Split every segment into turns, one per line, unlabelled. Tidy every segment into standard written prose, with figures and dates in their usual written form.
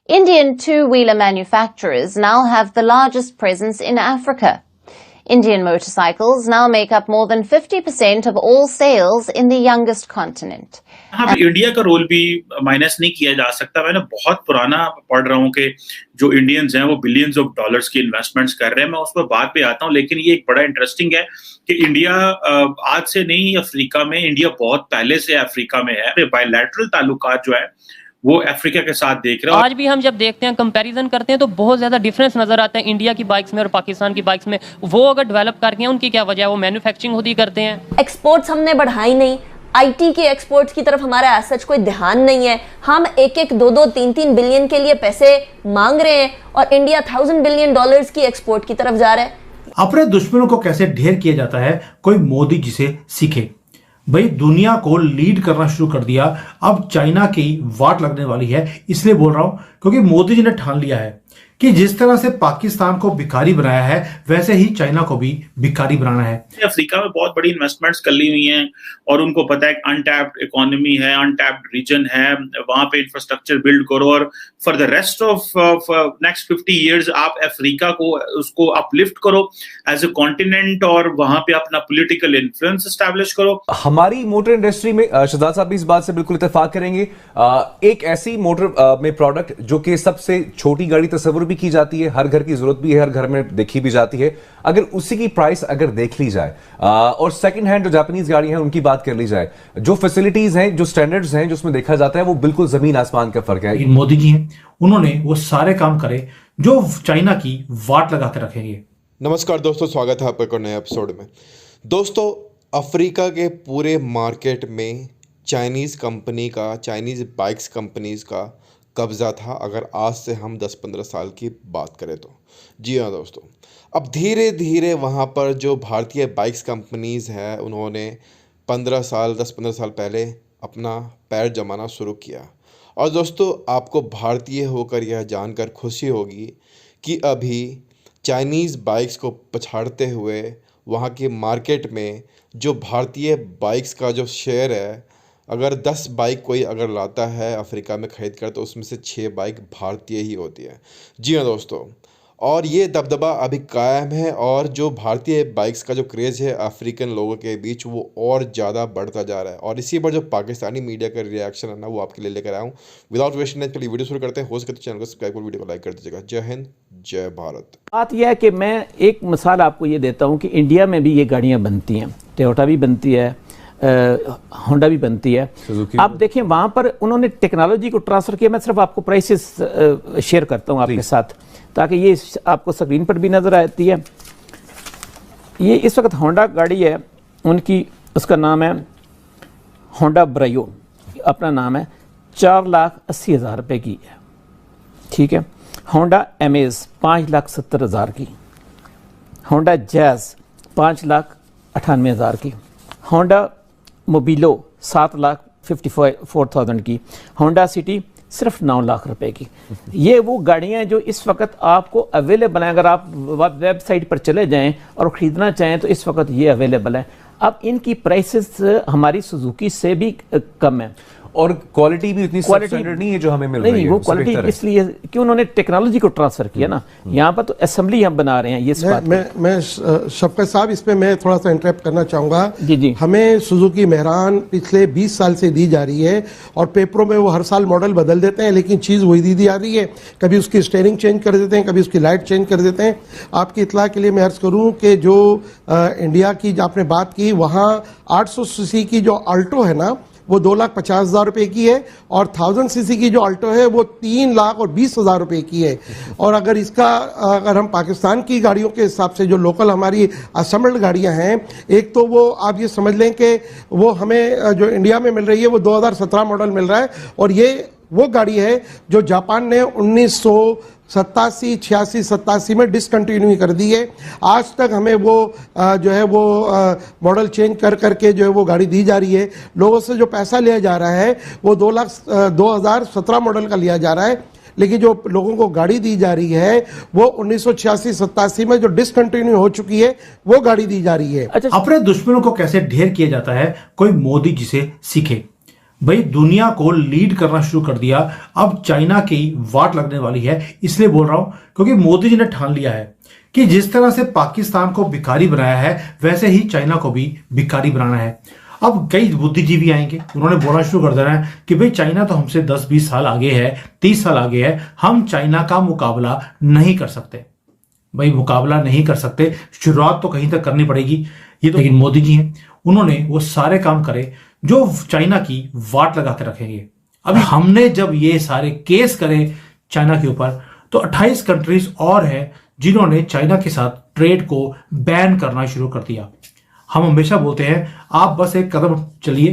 Indian two-wheeler manufacturers now have the largest presence in Africa. Indian motorcycles now make up more than 50% of all sales in the youngest continent.
हाँ, India का role भी minus नहीं किया जा सकता। मैंने बहुत पुराना पढ़ रहा हूँ कि जो इंडियंस हैं वो बिलियंस ऑफ डॉलर्स की इन्वेस्टमेंट्स कर रहे हैं। मैं उस पर बाद पे आता हूँ, लेकिन ये एक बड़ा इंटरेस्टिंग है कि इंडिया आज से नहीं, अफ्रीका में, इंडिया बहुत पहले से अफ्रीका में है। बायलैटरल ताल्लुकात जो है वो अफ्रीका के साथ देख रहे हैं।
आज भी हम जब देखते हैं, कंपैरिजन करते हैं, तो बहुत ज्यादा डिफरेंस नजर आता है इंडिया की बाइक्स में और पाकिस्तान की बाइक्स में। वो अगर डेवलप कर गए हैं, उनकी क्या वजह है? वो मैन्युफैक्चरिंग खुद ही करते हैं।
एक्सपोर्ट्स हमने बढ़ाई नहीं, आईटी के एक्सपोर्ट्स की तरफ हमारा एज सच कोई ध्यान नहीं है। हम 1-1, 2-2, 3-3 बिलियन के लिए पैसे मांग रहे हैं और इंडिया $1000 बिलियन की एक्सपोर्ट की तरफ जा रहा है।
अपने दुश्मनों को कैसे ढेर किया जाता है, कोई मोदी जी से सीखे। भाई दुनिया को लीड करना शुरू कर दिया, अब चाइना की वाट लगने वाली है। इसलिए बोल रहा हूं क्योंकि मोदी जी ने ठान लिया है कि जिस तरह से पाकिस्तान को भिखारी बनाया है, वैसे ही चाइना को भी भिखारी बनाना है।
अफ्रीका में बहुत बड़ी इन्वेस्टमेंट्स कर ली हुई हैं और उनको पता है कि अनटैप्ड इकोनॉमी है, अनटैप्ड रीजन है, वहां पे इंफ्रास्ट्रक्चर बिल्ड करो और for the rest of next 50 years आप अफ्रीका को उसको अपलिफ्ट करो एज ए कॉन्टिनेंट और वहां पे अपना पॉलिटिकल इन्फ्लुएंस एस्टैब्लिश करो।
हमारी मोटर इंडस्ट्री में शहजाद साहब भी इस बात से बिल्कुल इत्तेफाक करेंगे। एक ऐसी मोटर में प्रोडक्ट जो कि सबसे छोटी गाड़ी तस्वुर भी की जाती है, हर घर की जरूरत भी है, हर घर में देखी भी जाती है, अगर उसी की प्राइस अगर देख ली जाए और सेकंड हैंड जो जापानीज गाड़ी हैं उनकी बात कर ली जाए, जो फैसिलिटीज हैं, जो स्टैंडर्ड्स हैं, जो उसमें देखा जाता है, वो बिल्कुल जमीन आसमान का फर्क है।
मोदी जी हैं, उन्होंने वो सारे काम करे जो चाइना की वाट लगा के रखेंगे।
नमस्कार दोस्तों, स्वागत है आपका एक नए एपिसोड में। दोस्तों, अफ्रीका के पूरे मार्केट में चाइनीज़ कंपनी का, चाइनीज़ बाइक्स कंपनीज़ का कब्ज़ा था, अगर आज से हम 10-15 साल की बात करें तो। जी हाँ दोस्तों, अब धीरे धीरे वहाँ पर जो भारतीय बाइक्स कंपनीज़ हैं उन्होंने 10-15 साल पहले अपना पैर जमाना शुरू किया। और दोस्तों, आपको भारतीय होकर यह जानकर खुशी होगी कि अभी चाइनीज़ बाइक्स को पछाड़ते हुए वहाँ के मार्केट में जो भारतीय बाइक्स का जो शेयर है, अगर 10 बाइक कोई अगर लाता है अफ्रीका में ख़रीद कर, तो उसमें से 6 बाइक भारतीय ही होती है। जी हाँ दोस्तों, और ये दबदबा अभी कायम है और जो भारतीय बाइक्स का जो क्रेज़ है अफ्रीकन लोगों के बीच, वो और ज़्यादा बढ़ता जा रहा है। और इसी पर जो पाकिस्तानी मीडिया का रिएक्शन है ना, वो आपके लिए लेकर आया हूँ। विदाउट वेस्टिंग टाइम चलिए वीडियो शुरू करते हैं। हो सके तो चैनल को सब्सक्राइब कर वीडियो को लाइक कर दीजिएगा। जय हिंद, जय भारत।
बात यह है कि मैं एक मिसाल आपको ये देता हूँ कि इंडिया में भी ये गाड़ियाँ बनती हैं, टोयोटा भी बनती है, होंडा भी बनती है। आप देखें वहाँ पर उन्होंने टेक्नोलॉजी को ट्रांसफ़र किया। मैं सिर्फ आपको प्राइसेस शेयर करता हूँ आपके साथ, ताकि ये आपको स्क्रीन पर भी नज़र आती है। ये इस वक्त होंडा गाड़ी है उनकी, उसका नाम है होंडा ब्रायो, अपना नाम है, 4,80,000 रुपये की है। ठीक है। होंडा एमेज 5,70,000 की, होंडा जैज़ 5,98,000 की, होंडा मोबिलो 7,54,000 की, होंडा सिटी सिर्फ 9 लाख रुपए की। ये वो गाड़ियाँ हैं जो इस वक्त आपको अवेलेबल हैं। अगर आप वेबसाइट पर चले जाएं और ख़रीदना चाहें तो इस वक्त ये अवेलेबल है। अब इनकी प्राइसेस हमारी सुजुकी से भी कम है
और क्वालिटी भी उतनी स्टैंडर्ड नहीं है जो हमें मिल रही है।
नहीं, वो क्वालिटी इसलिए कि उन्होंने टेक्नोलॉजी को ट्रांसफर किया ना। यहाँ पर तो असेंबली हम बना रहे हैं। ये
मैं शफकत साहब, इसमें मैं थोड़ा सा इंटरप्ट करना चाहूँगा।
जी। हमें
सुजुकी मेहरान पिछले 20 साल से दी जा रही है और पेपरों में वो हर साल मॉडल बदल देते हैं, लेकिन चीज़ वही दी जा रही है। कभी उसकी स्टेयरिंग चेंज कर देते हैं, कभी उसकी लाइट चेंज कर देते हैं। आपकी इतला के लिए मैं अर्ज़ करूँ कि जो इंडिया की आपने बात की, वहाँ 800 सीसी की जो अल्टो है ना, वो 2,50,000 रुपये की है और 1000 सीसी की जो अल्टो है वो 3,20,000 रुपये की है। और अगर इसका अगर हम पाकिस्तान की गाड़ियों के हिसाब से जो लोकल हमारी असेंबल्ड गाड़ियां हैं, एक तो वो आप ये समझ लें कि वो हमें जो इंडिया में मिल रही है वो 2017 मॉडल मिल रहा है और ये वो गाड़ी है जो जापान ने 1987, 86, 87 में डिसकंटिन्यू कर दी है। आज तक हमें वो जो है वो मॉडल चेंज कर करके जो है वो गाड़ी दी जा रही है। लोगों से जो पैसा लिया जा रहा है वो 2017 मॉडल का लिया जा रहा है, लेकिन जो लोगों को गाड़ी दी जा रही है वो 1986-87 में जो डिसकंटिन्यू हो चुकी है वो गाड़ी दी जा रही है।
अपने दुश्मनों को कैसे ढेर किया जाता है, कोई मोदी जी से सीखे। भाई दुनिया को लीड करना शुरू कर दिया, अब चाइना की वाट लगने वाली है। इसलिए बोल रहा हूं क्योंकि मोदी जी ने ठान लिया है कि जिस तरह से पाकिस्तान को भिखारी बनाया है वैसे ही चाइना को भी भिखारी बनाना है। अब कई बुद्धिजीवी आएंगे, उन्होंने बोलना शुरू कर देना है कि भाई चाइना तो हमसे 10-20 साल आगे है, 30 साल आगे है, हम चाइना का मुकाबला नहीं कर सकते। भाई मुकाबला नहीं कर सकते, शुरुआत तो कहीं तक करनी पड़ेगी। ये तो लेकिन मोदी जी हैं, उन्होंने वो सारे काम करे जो चाइना की वाट लगा के रखेंगे। अभी हमने जब ये सारे केस करे चाइना के ऊपर तो 28 कंट्रीज और हैं जिन्होंने चाइना के साथ ट्रेड को बैन करना शुरू कर दिया। हम हमेशा बोलते हैं आप बस एक कदम चलिए,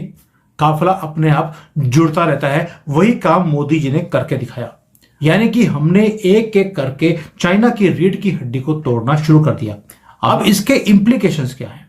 काफिला अपने आप जुड़ता रहता है। वही काम मोदी जी ने करके दिखाया, यानी कि हमने एक एक करके चाइना की रीढ़ की हड्डी को तोड़ना शुरू कर दिया। अब इसके इम्प्लीकेशंस क्या हैं,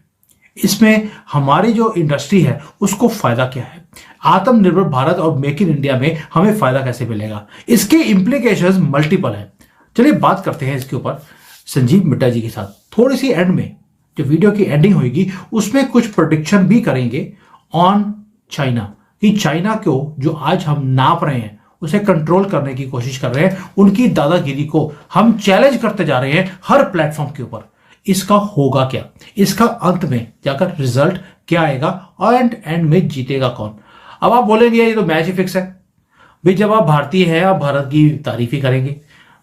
इसमें हमारी जो इंडस्ट्री है उसको फायदा क्या है, आत्मनिर्भर भारत और मेक इन इंडिया में हमें फायदा कैसे मिलेगा, इसके इम्प्लीकेशंस मल्टीपल हैं। चलिए बात करते हैं इसके ऊपर संजीव मिट्टा जी के साथ। थोड़ी सी एंड में जो वीडियो की एंडिंग होगी उसमें कुछ प्रेडिक्शन भी करेंगे ऑन चाइना, कि चाइना को जो आज हम नाप रहे हैं उसे कंट्रोल करने की कोशिश कर रहे हैं, उनकी दादागिरी को हम चैलेंज करते जा रहे हैं हर प्लेटफॉर्म के ऊपर। इसका होगा क्या, इसका अंत में जाकर रिजल्ट क्या आएगा और एंड में जीतेगा कौन। अब आप बोलेंगे ये तो मैच ही फिक्स है भाई, जब आप भारतीय हैं आप भारत की तारीफ ही करेंगे।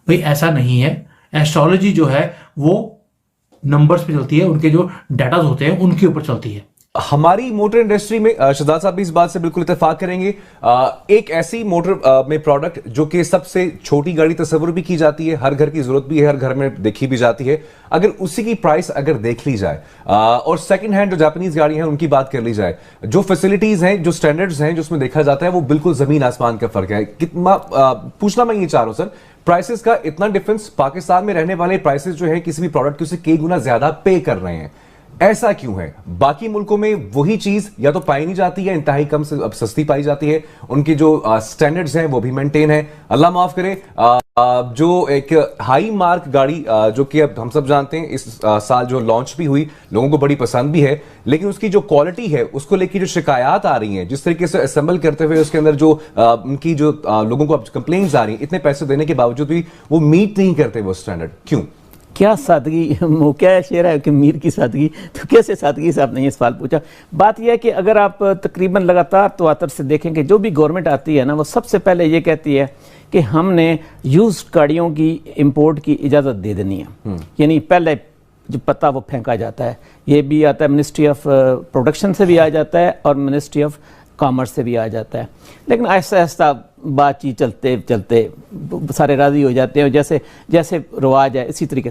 भाई ऐसा नहीं है, एस्ट्रोलॉजी जो है वो नंबर्स पे चलती है, उनके जो डाटाज होते हैं उनके ऊपर चलती है।
हमारी मोटर इंडस्ट्री में शहजाद साहब भी इस बात से बिल्कुल इत्तेफाक करेंगे। एक ऐसी मोटर में प्रोडक्ट जो कि सबसे छोटी गाड़ी तस्वुर भी की जाती है, हर घर की जरूरत भी है, हर घर में देखी भी जाती है, अगर उसी की प्राइस अगर देख ली जाए और सेकंड हैंड जो जापानीज गाड़ी हैं उनकी बात कर ली जाए, जो फैसिलिटीज हैं, जो स्टैंडर्ड्स हैं, जो उसमें देखा जाता है वो बिल्कुल जमीन आसमान का फर्क है। कितना पूछना मैं ये चाह रहा हूं सर, प्राइसेस का इतना डिफरेंस, पाकिस्तान में रहने वाले प्राइसेस जो है किसी भी प्रोडक्ट के उससे कई गुना ज्यादा पे कर रहे हैं, ऐसा क्यों है? बाकी मुल्कों में वही चीज या तो पाई नहीं जाती है, इंतहाई कम से अब सस्ती पाई जाती है, उनकी जो स्टैंडर्ड्स हैं वो भी मेंटेन है। अल्लाह माफ करे, जो एक हाई मार्क गाड़ी जो कि अब हम सब जानते हैं इस साल जो लॉन्च भी हुई, लोगों को बड़ी पसंद भी है, लेकिन उसकी जो क्वालिटी है उसको लेकर जो शिकायत आ रही हैं, जिस तरीके से असेंबल करते हुए उसके अंदर जो उनकी जो लोगों को कंप्लेंट्स आ रही हैं, इतने पैसे देने के बावजूद भी वो मीट नहीं करते वो स्टैंडर्ड, क्यों?
क्या सादगी, वो क्या शेर है कि मीर की सादगी, तो कैसे सादगी से आपने ये सवाल पूछा। बात यह है कि अगर आप तकरीबन लगातार तवातर से देखेंगे, जो भी गवर्नमेंट आती है ना वो सबसे पहले ये कहती है कि हमने यूज्ड गाड़ियों की इंपोर्ट की इजाज़त दे देनी है, यानी पहले जो पता वो फेंका जाता है। ये भी आता है मिनिस्ट्री ऑफ प्रोडक्शन से भी आ जाता है और मिनिस्ट्री ऑफ कॉमर्स से भी आ जाता है, लेकिन ऐसा ऐसा बातचीत चलते चलते सारे राज़ी हो जाते हैं, जैसे जैसे रिवाज है इसी तरीके से